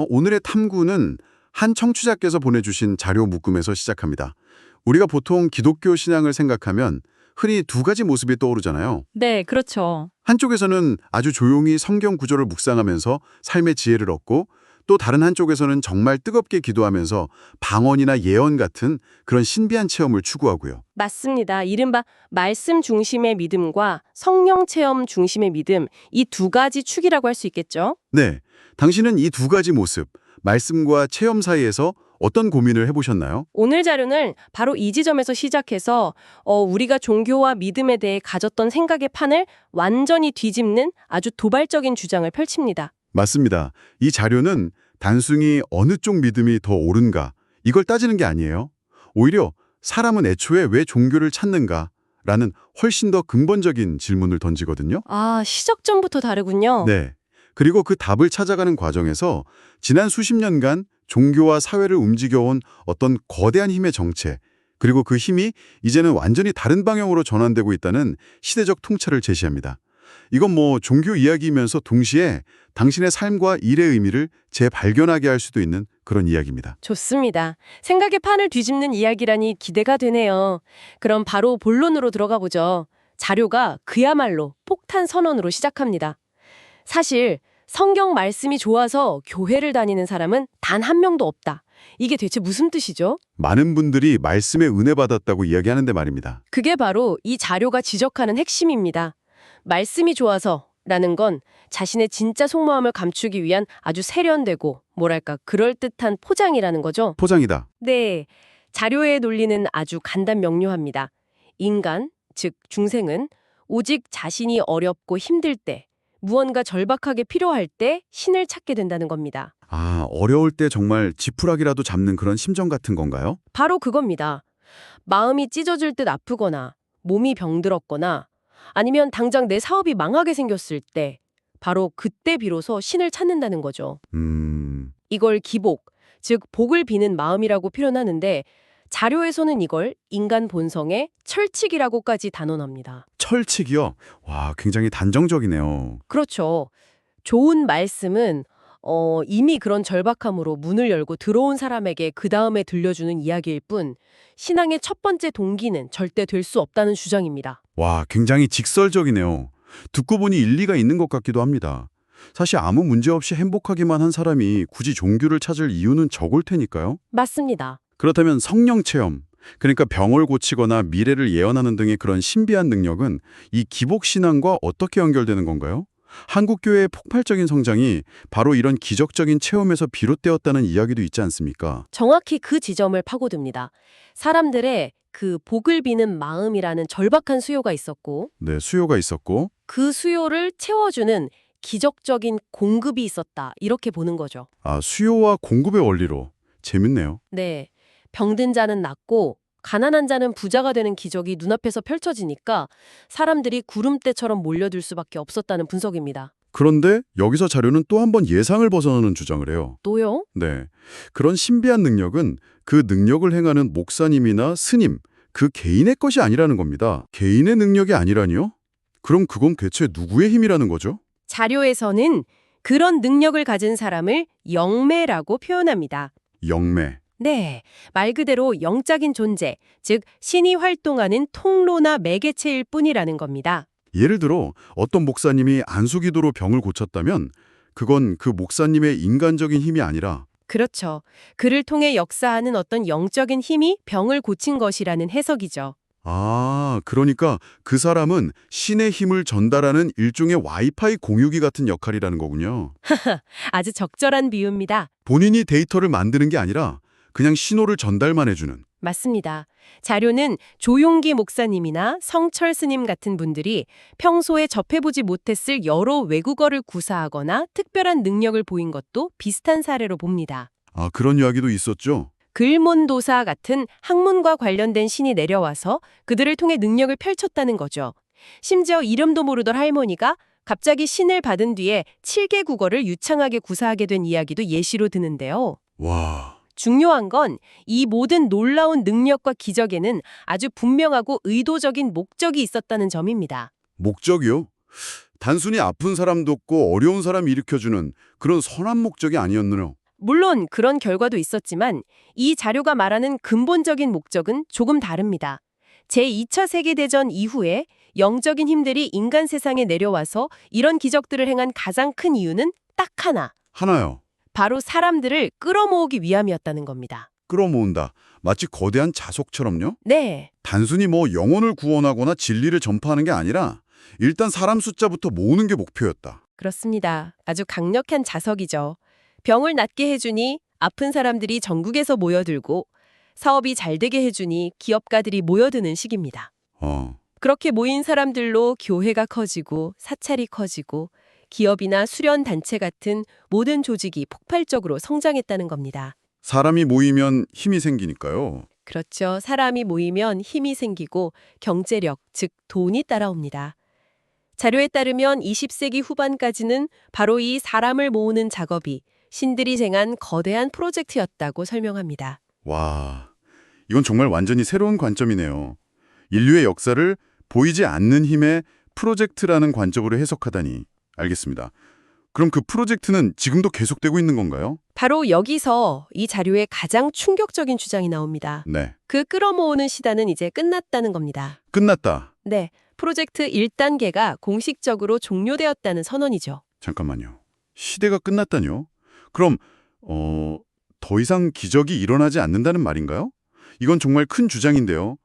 오늘의 탐구는 한 청취자께서 보내주신 자료 묶음에서 시작합니다. 우리가 보통 기독교 신앙을 생각하면 흔히 두 가지 모습이 떠오르잖아요. 네, 그렇죠. 한쪽에서는 아주 조용히 성경 구절을 묵상하면서 삶의 지혜를 얻고, 또 다른 한쪽에서는 정말 뜨겁게 기도하면서 방언이나 예언 같은 그런 신비한 체험을 추구하고요. 맞습니다. 이른바 말씀 중심의 믿음과 성령 체험 중심의 믿음, 이 두 가지 축이라고 할 수 있겠죠. 네, 당신은 이 두 가지 모습, 말씀과 체험 사이에서 어떤 고민을 해보셨나요? 오늘 자료는 바로 이 지점에서 시작해서 우리가 종교와 믿음에 대해 가졌던 생각의 판을 완전히 뒤집는 아주 도발적인 주장을 펼칩니다. 맞습니다. 이 자료는 단순히 어느 쪽 믿음이 더 옳은가 이걸 따지는 게 아니에요. 오히려 사람은 애초에 왜 종교를 찾는가 라는 훨씬 더 근본적인 질문을 던지거든요. 아, 시작점부터 다르군요. 네. 그리고 그 답을 찾아가는 과정에서 지난 수십 년간 종교와 사회를 움직여온 어떤 거대한 힘의 정체, 그리고 그 힘이 이제는 완전히 다른 방향으로 전환되고 있다는 시대적 통찰을 제시합니다. 이건 종교 이야기이면서 동시에 당신의 삶과 일의 의미를 재발견하게 할 수도 있는 그런 이야기입니다. 좋습니다. 생각의 판을 뒤집는 이야기라니 기대가 되네요. 그럼 바로 본론으로 들어가 보죠. 자료가 그야말로 폭탄 선언으로 시작합니다. 사실 성경 말씀이 좋아서 교회를 다니는 사람은 단 한 명도 없다. 이게 대체 무슨 뜻이죠? 많은 분들이 말씀에 은혜 받았다고 이야기하는데 말입니다. 그게 바로 이 자료가 지적하는 핵심입니다. 말씀이 좋아서라는 건 자신의 진짜 속마음을 감추기 위한 아주 세련되고 뭐랄까 그럴듯한 포장이라는 거죠. 포장이다. 네, 자료의 논리는 아주 간단 명료합니다. 인간, 즉 중생은 오직 자신이 어렵고 힘들 때, 무언가 절박하게 필요할 때 신을 찾게 된다는 겁니다. 아, 어려울 때 정말 지푸라기라도 잡는 그런 심정 같은 건가요? 바로 그겁니다. 마음이 찢어질 듯 아프거나 몸이 병들었거나 아니면 당장 내 사업이 망하게 생겼을 때 바로 그때 비로소 신을 찾는다는 거죠. 이걸 기복, 즉 복을 비는 마음이라고 표현하는데 자료에서는 이걸 인간 본성의 철칙이라고까지 단언합니다. 철칙이요? 와, 굉장히 단정적이네요. 그렇죠. 좋은 말씀은 이미 그런 절박함으로 문을 열고 들어온 사람에게 그 다음에 들려주는 이야기일 뿐 신앙의 첫 번째 동기는 절대 될 수 없다는 주장입니다. 와, 굉장히 직설적이네요. 듣고 보니 일리가 있는 것 같기도 합니다. 사실 아무 문제 없이 행복하기만 한 사람이 굳이 종교를 찾을 이유는 적을 테니까요. 맞습니다. 그렇다면 성령 체험, 그러니까 병을 고치거나 미래를 예언하는 등의 그런 신비한 능력은 이 기복신앙과 어떻게 연결되는 건가요? 한국교회의 폭발적인 성장이 바로 이런 기적적인 체험에서 비롯되었다는 이야기도 있지 않습니까? 정확히 그 지점을 파고듭니다. 사람들의 그 복을 비는 마음이라는 절박한 수요가 있었고 네, 수요가 있었고 그 수요를 채워주는 기적적인 공급이 있었다. 이렇게 보는 거죠. 수요와 공급의 원리로. 재밌네요. 네. 병든 자는 낫고 가난한 자는 부자가 되는 기적이 눈앞에서 펼쳐지니까 사람들이 구름대처럼 몰려들 수밖에 없었다는 분석입니다. 그런데 여기서 자료는 또 한 번 예상을 벗어나는 주장을 해요. 또요? 네. 그런 신비한 능력은 그 능력을 행하는 목사님이나 스님, 그 개인의 것이 아니라는 겁니다. 개인의 능력이 아니라니요? 그럼 그건 대체 누구의 힘이라는 거죠? 자료에서는 그런 능력을 가진 사람을 영매라고 표현합니다. 영매. 네, 말 그대로 영적인 존재, 즉 신이 활동하는 통로나 매개체일 뿐이라는 겁니다. 예를 들어 어떤 목사님이 안수기도로 병을 고쳤다면 그건 그 목사님의 인간적인 힘이 아니라 그렇죠. 그를 통해 역사하는 어떤 영적인 힘이 병을 고친 것이라는 해석이죠. 그러니까 그 사람은 신의 힘을 전달하는 일종의 와이파이 공유기 같은 역할이라는 거군요. 아주 적절한 비유입니다. 본인이 데이터를 만드는 게 아니라 그냥 신호를 전달만 해주는. 맞습니다. 자료는 조용기 목사님이나 성철 스님 같은 분들이 평소에 접해보지 못했을 여러 외국어를 구사하거나 특별한 능력을 보인 것도 비슷한 사례로 봅니다. 그런 이야기도 있었죠. 글몬도사 같은 학문과 관련된 신이 내려와서 그들을 통해 능력을 펼쳤다는 거죠. 심지어 이름도 모르던 할머니가 갑자기 신을 받은 뒤에 7개 국어를 유창하게 구사하게 된 이야기도 예시로 드는데요. 와, 중요한 건 이 모든 놀라운 능력과 기적에는 아주 분명하고 의도적인 목적이 있었다는 점입니다. 목적이요? 단순히 아픈 사람 돕고 어려운 사람 일으켜주는 그런 선한 목적이 아니었네요. 물론 그런 결과도 있었지만 이 자료가 말하는 근본적인 목적은 조금 다릅니다. 제2차 세계대전 이후에 영적인 힘들이 인간 세상에 내려와서 이런 기적들을 행한 가장 큰 이유는 딱 하나. 하나요. 바로 사람들을 끌어모으기 위함이었다는 겁니다. 끌어모은다. 마치 거대한 자석처럼요? 네, 단순히 뭐 영혼을 구원하거나 진리를 전파하는 게 아니라 일단 사람 숫자부터 모으는 게 목표였다. 그렇습니다. 아주 강력한 자석이죠. 병을 낫게 해주니 아픈 사람들이 전국에서 모여들고 사업이 잘 되게 해주니 기업가들이 모여드는 시기입니다. 그렇게 모인 사람들로 교회가 커지고 사찰이 커지고 기업이나 수련 단체 같은 모든 조직이 폭발적으로 성장했다는 겁니다. 사람이 모이면 힘이 생기니까요. 그렇죠. 사람이 모이면 힘이 생기고 경제력, 즉 돈이 따라옵니다. 자료에 따르면 20세기 후반까지는 바로 이 사람을 모으는 작업이 신들이 쟁한 거대한 프로젝트였다고 설명합니다. 와, 이건 정말 완전히 새로운 관점이네요. 인류의 역사를 보이지 않는 힘의 프로젝트라는 관점으로 해석하다니. 알겠습니다. 그럼 그 프로젝트는 지금도 계속되고 있는 건가요? 바로 여기서 이 자료에 가장 충격적인 주장이 나옵니다. 네. 그 끌어모으는 시대는 이제 끝났다는 겁니다. 끝났다. 네, 프로젝트 1단계가 공식적으로 종료되었다는 선언이죠. 잠깐만요. 시대가 끝났다뇨? 그럼 더 이상 기적이 일어나지 않는다는 말인가요? 이건 정말 큰 주장인데요.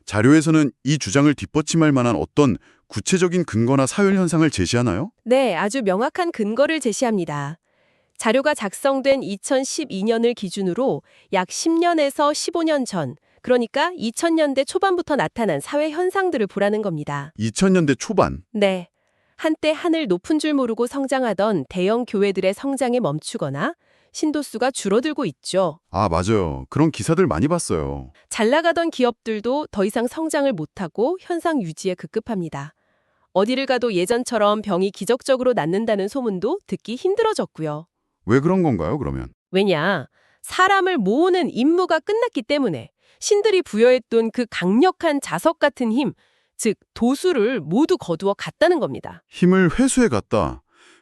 자료에서는 이 주장을 뒷받침할 만한 어떤 구체적인 근거나 사회 현상을 제시하나요? 네, 아주 명확한 근거를 제시합니다. 자료가 작성된 2012년을 기준으로 약 10년에서 15년 전, 그러니까 2000년대 초반부터 나타난 사회 현상들을 보라는 겁니다. 2000년대 초반. 네. 한때 하늘 높은 줄 모르고 성장하던 대형 교회들의 성장이 멈추거나 신도수가 줄어들고 있죠. 아, 맞아요. 그런 기사들 많이 봤어요. 잘 나가던 기업들도 더 이상 성장을 못하고 현상 유지에 급급합니다. 어디를 가도 예전처럼 병이 기적적으로 낫는다는 소문도 듣기 힘들어졌고요. 왜 그런 건가요, 그러면? 왜냐? 사람을 모으는 임무가 끝났기 때문에 신들이 부여했던 그 강력한 자석 같은 힘, 즉 도수를 모두 거두어 갔다는 겁니다. 힘을 회수해 갔다.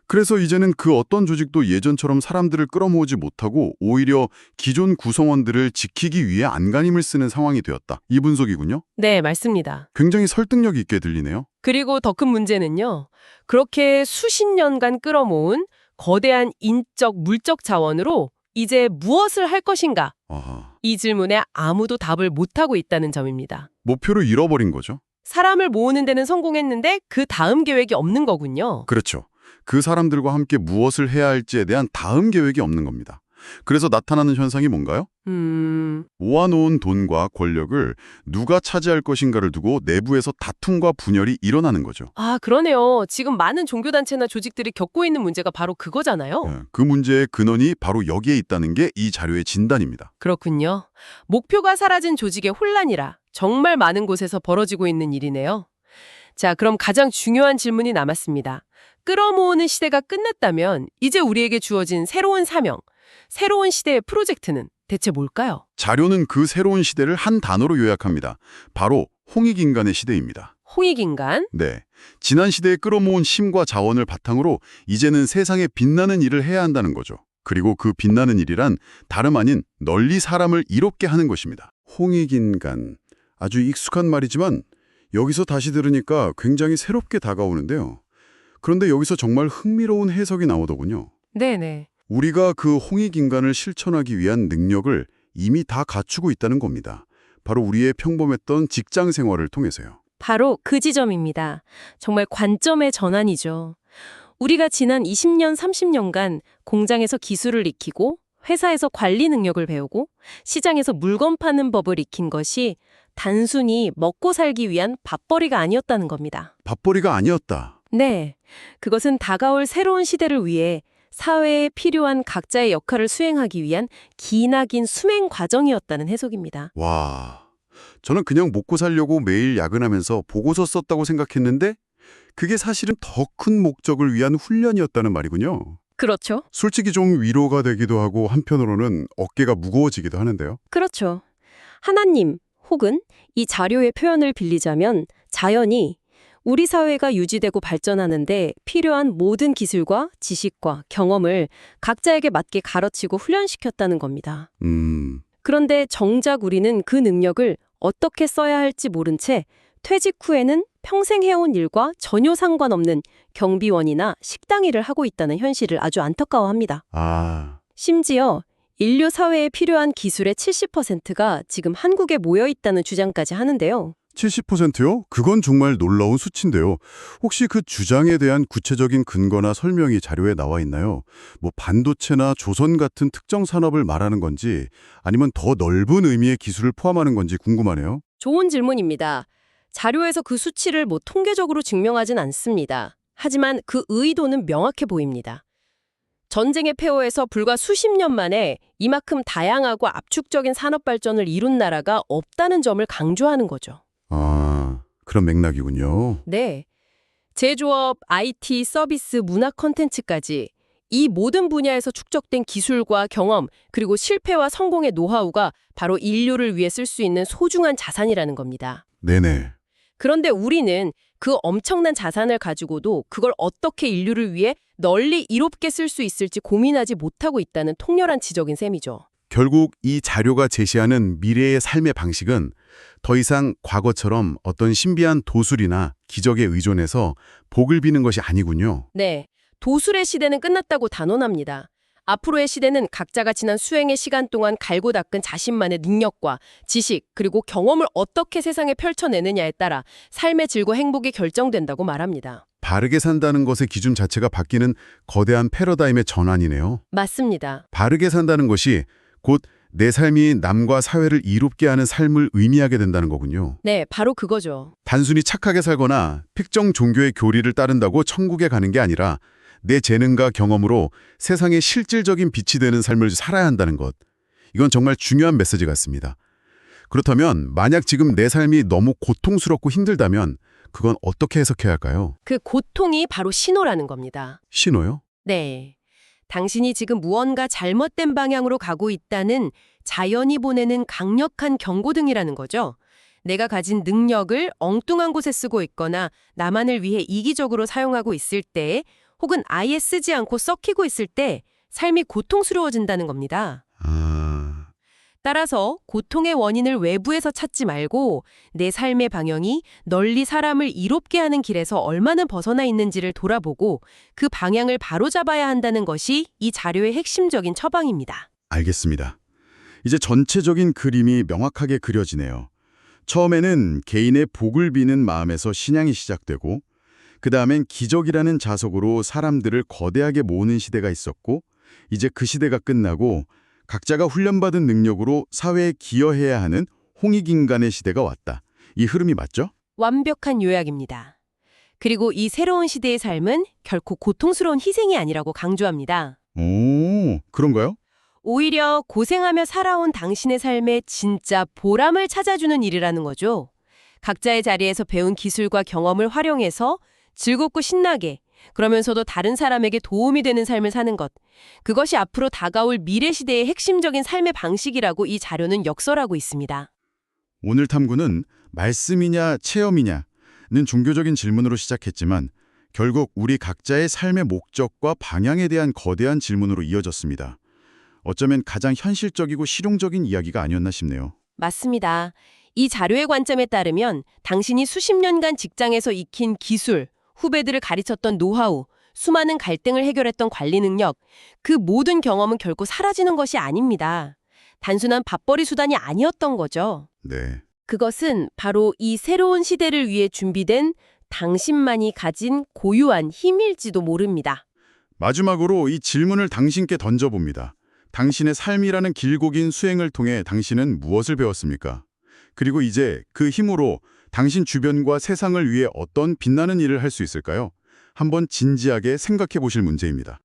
그래서 이제는 그 어떤 조직도 예전처럼 사람들을 끌어모으지 못하고 오히려 기존 구성원들을 지키기 위해 안간힘을 쓰는 상황이 되었다. 이 분석이군요. 네, 맞습니다. 굉장히 설득력 있게 들리네요. 그리고 더 큰 문제는요. 그렇게 수십 년간 끌어모은 거대한 인적, 물적 자원으로 이제 무엇을 할 것인가? 아하. 이 질문에 아무도 답을 못하고 있다는 점입니다. 목표를 잃어버린 거죠. 사람을 모으는 데는 성공했는데 그 다음 계획이 없는 거군요. 그렇죠. 그 사람들과 함께 무엇을 해야 할지에 대한 다음 계획이 없는 겁니다. 그래서 나타나는 현상이 뭔가요? 모아놓은 돈과 권력을 누가 차지할 것인가를 두고 내부에서 다툼과 분열이 일어나는 거죠. 아, 그러네요. 지금 많은 종교단체나 조직들이 겪고 있는 문제가 바로 그거잖아요. 그 문제의 근원이 바로 여기에 있다는 게 이 자료의 진단입니다. 그렇군요. 목표가 사라진 조직의 혼란이라 정말 많은 곳에서 벌어지고 있는 일이네요. 자, 그럼 가장 중요한 질문이 남았습니다. 끌어모으는 시대가 끝났다면 이제 우리에게 주어진 새로운 사명, 새로운 시대의 프로젝트는 대체 뭘까요? 자료는 그 새로운 시대를 한 단어로 요약합니다. 바로 홍익인간의 시대입니다. 홍익인간? 네. 지난 시대에 끌어모은 힘과 자원을 바탕으로 이제는 세상에 빛나는 일을 해야 한다는 거죠. 그리고 그 빛나는 일이란 다름 아닌 널리 사람을 이롭게 하는 것입니다. 홍익인간. 아주 익숙한 말이지만 여기서 다시 들으니까 굉장히 새롭게 다가오는데요. 그런데 여기서 정말 흥미로운 해석이 나오더군요. 네네. 우리가 그 홍익인간을 실천하기 위한 능력을 이미 다 갖추고 있다는 겁니다. 바로 우리의 평범했던 직장 생활을 통해서요. 바로 그 지점입니다. 정말 관점의 전환이죠. 우리가 지난 20년, 30년간 공장에서 기술을 익히고 회사에서 관리 능력을 배우고 시장에서 물건 파는 법을 익힌 것이 단순히 먹고 살기 위한 밥벌이가 아니었다는 겁니다. 밥벌이가 아니었다. 네, 그것은 다가올 새로운 시대를 위해 사회에 필요한 각자의 역할을 수행하기 위한 기나긴 수행 과정이었다는 해석입니다. 와, 저는 그냥 먹고 살려고 매일 야근하면서 보고서 썼다고 생각했는데 그게 사실은 더 큰 목적을 위한 훈련이었다는 말이군요. 그렇죠. 솔직히 좀 위로가 되기도 하고 한편으로는 어깨가 무거워지기도 하는데요. 그렇죠. 하나님 혹은 이 자료의 표현을 빌리자면 자연이 우리 사회가 유지되고 발전하는데 필요한 모든 기술과 지식과 경험을 각자에게 맞게 가르치고 훈련시켰다는 겁니다. 그런데 정작 우리는 그 능력을 어떻게 써야 할지 모른 채 퇴직 후에는 평생 해온 일과 전혀 상관없는 경비원이나 식당 일을 하고 있다는 현실을 아주 안타까워합니다. 심지어 인류 사회에 필요한 기술의 70%가 지금 한국에 모여 있다는 주장까지 하는데요. 70%요? 그건 정말 놀라운 수치인데요. 혹시 그 주장에 대한 구체적인 근거나 설명이 자료에 나와 있나요? 뭐 반도체나 조선 같은 특정 산업을 말하는 건지 아니면 더 넓은 의미의 기술을 포함하는 건지 궁금하네요. 좋은 질문입니다. 자료에서 그 수치를 통계적으로 증명하진 않습니다. 하지만 그 의도는 명확해 보입니다. 전쟁의 폐허에서 불과 수십 년 만에 이만큼 다양하고 압축적인 산업 발전을 이룬 나라가 없다는 점을 강조하는 거죠. 그런 맥락이군요. 네. 제조업, IT, 서비스, 문화 콘텐츠까지 이 모든 분야에서 축적된 기술과 경험, 그리고 실패와 성공의 노하우가 바로 인류를 위해 쓸 수 있는 소중한 자산이라는 겁니다. 네네. 그런데 우리는 그 엄청난 자산을 가지고도 그걸 어떻게 인류를 위해 널리 이롭게 쓸 수 있을지 고민하지 못하고 있다는 통렬한 지적인 셈이죠. 결국 이 자료가 제시하는 미래의 삶의 방식은 더 이상 과거처럼 어떤 신비한 도술이나 기적에 의존해서 복을 비는 것이 아니군요. 네, 도술의 시대는 끝났다고 단언합니다. 앞으로의 시대는 각자가 지난 수행의 시간 동안 갈고 닦은 자신만의 능력과 지식 그리고 경험을 어떻게 세상에 펼쳐내느냐에 따라 삶의 질과 행복이 결정된다고 말합니다. 바르게 산다는 것의 기준 자체가 바뀌는 거대한 패러다임의 전환이네요. 맞습니다. 바르게 산다는 것이 곧 내 삶이 남과 사회를 이롭게 하는 삶을 의미하게 된다는 거군요. 네, 바로 그거죠. 단순히 착하게 살거나 특정 종교의 교리를 따른다고 천국에 가는 게 아니라 내 재능과 경험으로 세상에 실질적인 빛이 되는 삶을 살아야 한다는 것. 이건 정말 중요한 메시지 같습니다. 그렇다면 만약 지금 내 삶이 너무 고통스럽고 힘들다면 그건 어떻게 해석해야 할까요? 그 고통이 바로 신호라는 겁니다. 신호요? 네. 당신이 지금 무언가 잘못된 방향으로 가고 있다는 자연이 보내는 강력한 경고등이라는 거죠. 내가 가진 능력을 엉뚱한 곳에 쓰고 있거나 나만을 위해 이기적으로 사용하고 있을 때 혹은 아예 쓰지 않고 썩히고 있을 때 삶이 고통스러워진다는 겁니다. 따라서 고통의 원인을 외부에서 찾지 말고 내 삶의 방향이 널리 사람을 이롭게 하는 길에서 얼마나 벗어나 있는지를 돌아보고 그 방향을 바로잡아야 한다는 것이 이 자료의 핵심적인 처방입니다. 알겠습니다. 이제 전체적인 그림이 명확하게 그려지네요. 처음에는 개인의 복을 비는 마음에서 신앙이 시작되고 그 다음엔 기적이라는 자석으로 사람들을 거대하게 모으는 시대가 있었고 이제 그 시대가 끝나고 각자가 훈련받은 능력으로 사회에 기여해야 하는 홍익인간의 시대가 왔다. 이 흐름이 맞죠? 완벽한 요약입니다. 그리고 이 새로운 시대의 삶은 결코 고통스러운 희생이 아니라고 강조합니다. 오, 그런가요? 오히려 고생하며 살아온 당신의 삶에 진짜 보람을 찾아주는 일이라는 거죠. 각자의 자리에서 배운 기술과 경험을 활용해서 즐겁고 신나게 그러면서도 다른 사람에게 도움이 되는 삶을 사는 것. 그것이 앞으로 다가올 미래 시대의 핵심적인 삶의 방식이라고 이 자료는 역설하고 있습니다. 오늘 탐구는 말씀이냐 체험이냐는 종교적인 질문으로 시작했지만 결국 우리 각자의 삶의 목적과 방향에 대한 거대한 질문으로 이어졌습니다. 어쩌면 가장 현실적이고 실용적인 이야기가 아니었나 싶네요. 맞습니다. 이 자료의 관점에 따르면 당신이 수십 년간 직장에서 익힌 기술, 후배들을 가르쳤던 노하우, 수많은 갈등을 해결했던 관리 능력, 그 모든 경험은 결코 사라지는 것이 아닙니다. 단순한 밥벌이 수단이 아니었던 거죠. 네. 그것은 바로 이 새로운 시대를 위해 준비된 당신만이 가진 고유한 힘일지도 모릅니다. 마지막으로 이 질문을 당신께 던져봅니다. 당신의 삶이라는 길고 긴 수행을 통해 당신은 무엇을 배웠습니까? 그리고 이제 그 힘으로 당신 주변과 세상을 위해 어떤 빛나는 일을 할 수 있을까요? 한번 진지하게 생각해 보실 문제입니다.